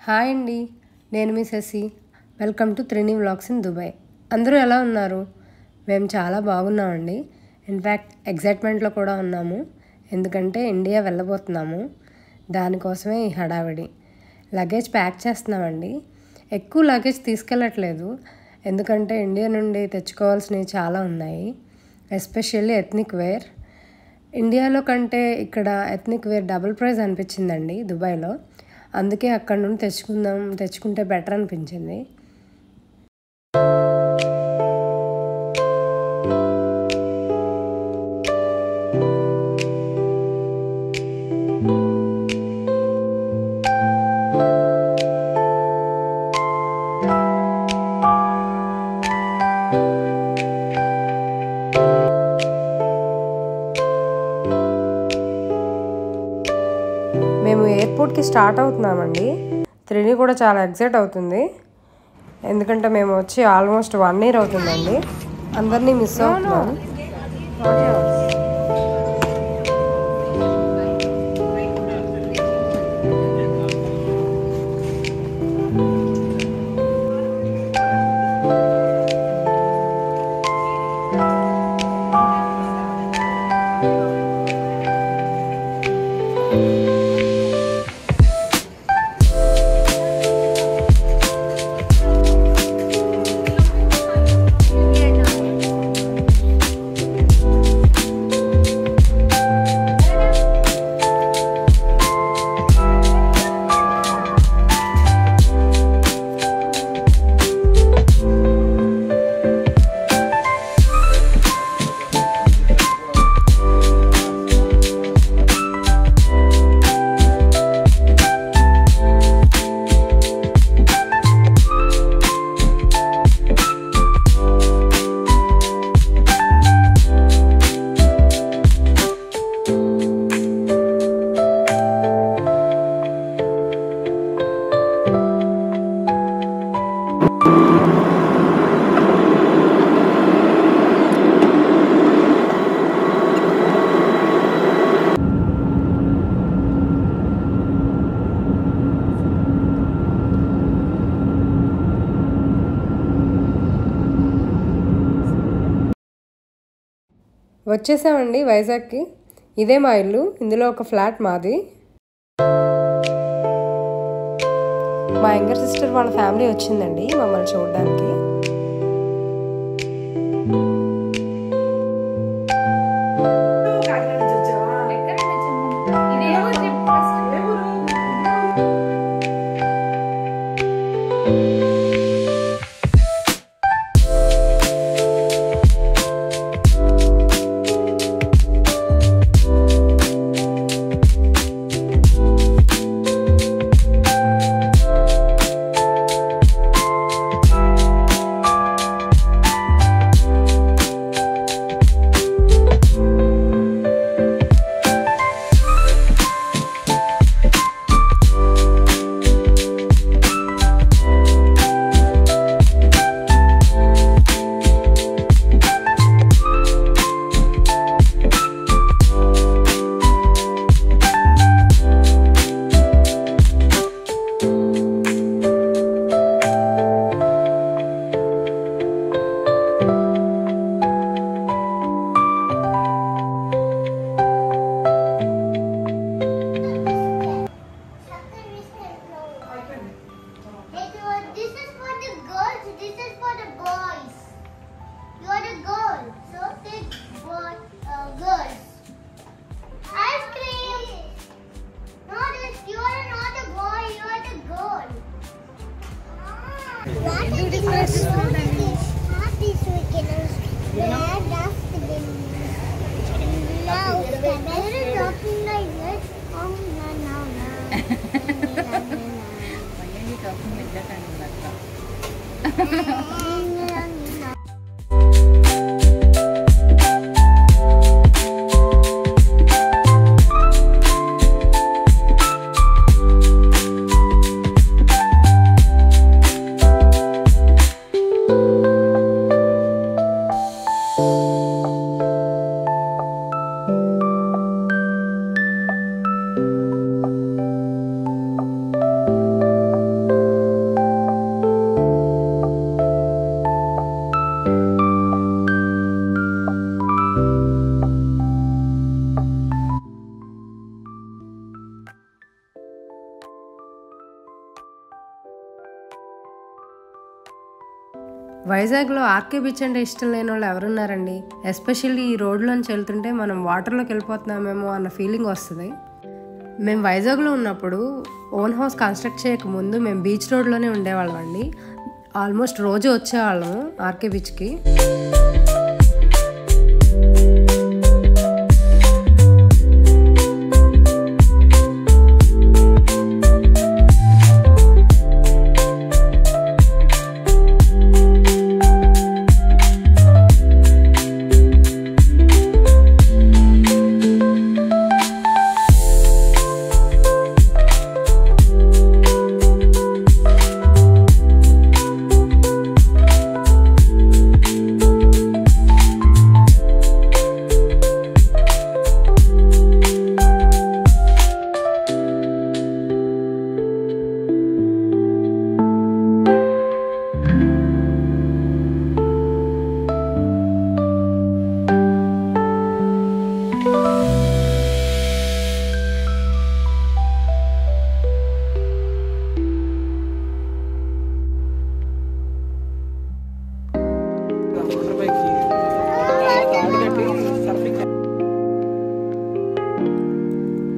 Hi అండి, నేను మీ Sashi. Welcome to Trini vlogs in Dubai. అందరూ ఎలా ఉన్నారు? మేము చాలా బాగున్నామండి. ఇన్ఫ్యాక్ట్ ఎగ్జైట్మెంట్లో కూడా ఉన్నాము, ఎందుకంటే ఇండియా వెళ్ళబోతున్నాము. దానికోసమే ఈ హడావిడి. లగేజ్ ప్యాక్ చేస్తున్నామండి. ఎక్కువ లగేజ్ తీసుకెళ్ళట్లేదు, ఎందుకంటే ఇండియా నుండి తెచ్చుకోవాల్సినవి చాలా ఉన్నాయి, ఎస్పెషల్లీ ఎథ్నిక్ వేర్. ఇండియాలో కంటే ఇక్కడ ఎథ్నిక్ వేర్ డబుల్ ప్రైస్ అనిపించిందండి దుబాయ్లో. అందుకే అక్కడ నుండి తెచ్చుకుంటే బెటర్ అనిపించింది. మేము ఎయిర్పోర్ట్కి స్టార్ట్ అవుతున్నామండి. త్రినీ కూడా చాలా ఎక్సైట్ అవుతుంది, ఎందుకంటే మేము వచ్చి ఆల్మోస్ట్ 1 year అవుతుందండి. అందరినీ మిస్ అవుతున్నాను. వచ్చేసామండి వైజాగ్కి. ఇదే మా ఇల్లు, ఇందులో ఒక ఫ్లాట్ మాది. మా యంగర్ సిస్టర్ వాళ్ళ ఫ్యామిలీ వచ్చిందండి మమ్మల్ని చూడడానికి. వైజాగ్లో ఆర్కే బీచ్ అంటే ఇష్టం లేని వాళ్ళు ఎవరున్నారండి? ఎస్పెషల్లీ ఈ రోడ్లోంచి వెళ్తుంటే మనం వాటర్లోకి వెళ్ళిపోతున్నామేమో అన్న ఫీలింగ్ వస్తుంది. మేము వైజాగ్లో ఉన్నప్పుడు ఓన్ హౌస్ కన్స్ట్రక్ట్ చేయకముందు మేము బీచ్ రోడ్లోనే ఉండేవాళ్ళం అండి. ఆల్మోస్ట్ రోజు వచ్చేవాళ్ళము ఆర్కే బీచ్కి.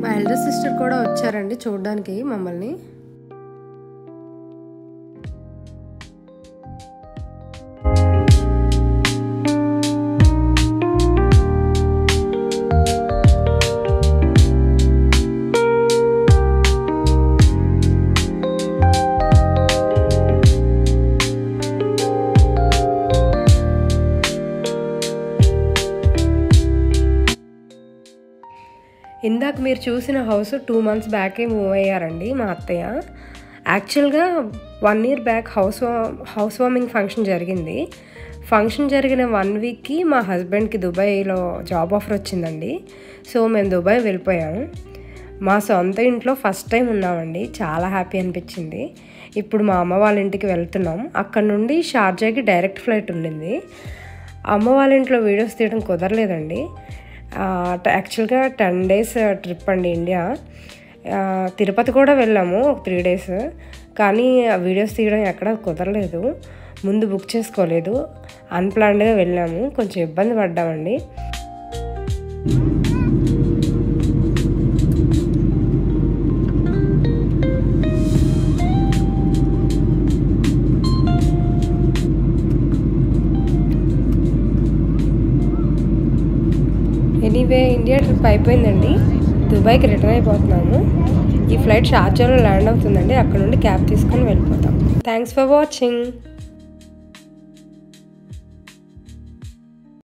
మా ఎల్డర్ సిస్టర్ కూడా వచ్చారండి చూడడానికి మమ్మల్ని. ఇందాక మీరు చూసిన హౌస్ 2 months బ్యాకే మూవ్ అయ్యారండి మా అత్తయ్య. యాక్చువల్గా 1 year back house warming function జరిగింది. ఫంక్షన్ జరిగిన 1 weekకి మా హస్బెండ్కి దుబాయ్లో జాబ్ ఆఫర్ వచ్చిందండి. సో మేము దుబాయ్ వెళ్ళిపోయాము. మా సొంత ఇంట్లో ఫస్ట్ టైం ఉన్నామండి. చాలా హ్యాపీ అనిపించింది. ఇప్పుడు మా అమ్మ వాళ్ళ ఇంటికి వెళ్తున్నాం. అక్కడ నుండి షార్జాకి డైరెక్ట్ ఫ్లైట్ ఉండింది. అమ్మ వాళ్ళ ఇంట్లో వీడియోస్ తీయడం కుదరలేదండి. యాక్చువల్గా 10 days ట్రిప్ అండి ఇండియా. తిరుపతి కూడా వెళ్ళాము ఒక 3 days. కానీ ఆ వీడియోస్ తీయడం ఎక్కడ కుదరలేదు. ముందు బుక్ చేసుకోలేదు. అన్ప్లాన్డ్గా వెళ్ళాము. కొంచెం ఇబ్బంది పడ్డామండి. ఎనీవే ఇండియా ట్రిప్ అయిపోయిందండి. దుబాయ్కి రిటర్న్ అయిపోతున్నాము. ఈ ఫ్లైట్ షార్జాలో ల్యాండ్ అవుతుందండి. అక్కడ నుండి క్యాబ్ తీసుకొని వెళ్ళిపోతాం. Thanks for watching.